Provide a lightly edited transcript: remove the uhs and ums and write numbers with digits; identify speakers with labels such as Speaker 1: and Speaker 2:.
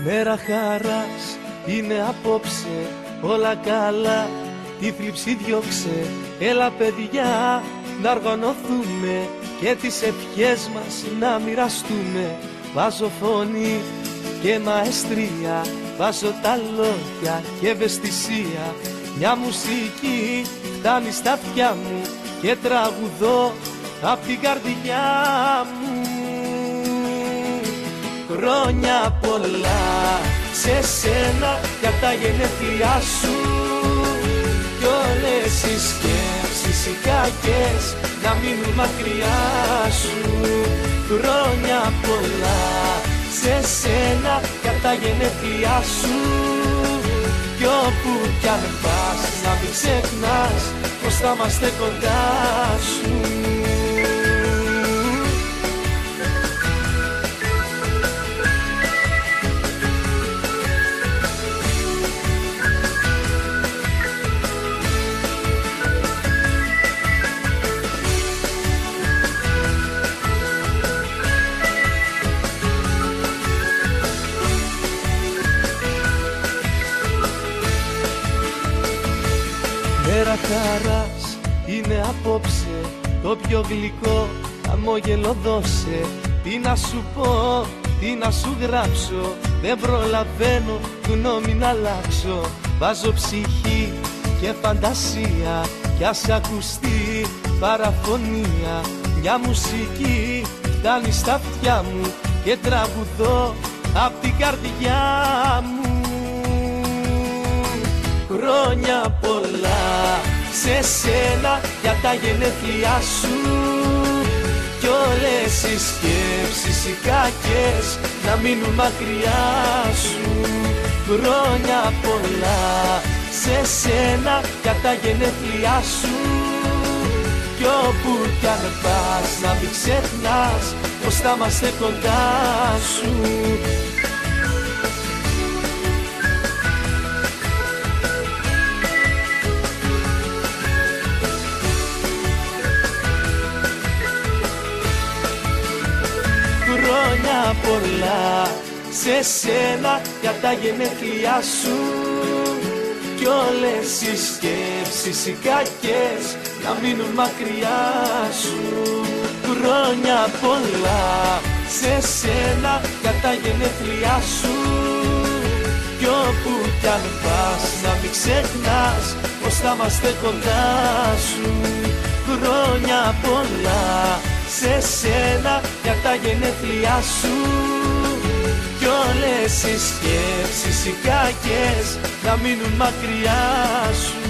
Speaker 1: Μέρα χαράς είναι απόψε, όλα καλά, τη θλίψη διώξε. Έλα παιδιά να οργανωθούμε και τις ευχές μας να μοιραστούμε. Βάζω φωνή και μαεστρία, βάζω τα λόγια και ευαισθησία. Μια μουσική φτάνει στα αυτιά μου και τραγουδώ απ' την καρδιά μου. Χρόνια πολλά σε σένα για τα γενέθλιά σου κι όλες οι σκέψεις οι κακές να μείνουν μακριά σου. Χρόνια πολλά σε σένα για τα γενέθλιά σου κι όπου κι αν πας να μην ξεχνάς πως θα είμαστε κοντά σου. Μέρα χαράς είναι απόψε, το πιο γλυκό χαμόγελο δώσε. Τι να σου πω, τι να σου γράψω, δεν προλαβαίνω γνώμη να αλλάξω. Βάζω ψυχή και φαντασία κι ας ακουστεί παραφωνία. Μια μουσική φτάνει στα αυτιά μου και τραγουδώ απ' την καρδιά μου. Χρόνια πολλά σε σένα για τα γενέθλιά σου κι όλες οι σκέψεις οι κακές να μείνουν μακριά σου. Χρόνια πολλά σε σένα για τα γενέθλιά σου κι όπου κι αν πας να μην ξεχνάς πως θα είμαστε κοντά σου. Χρόνια πολλά σε σένα για τα γενέθλιά σου κι όλες οι σκέψεις οι κακές να μείνουν μακριά σου. Χρόνια πολλά σε σένα για τα γενέθλιά σου κι όπου κι αν πας να μην ξεχνάς πως θα είμαστε κοντά σου. Χρόνια πολλά σε σένα για τα γενέθλιά σου κι όλες οι σκέψεις οι κακές να μείνουν μακριά σου.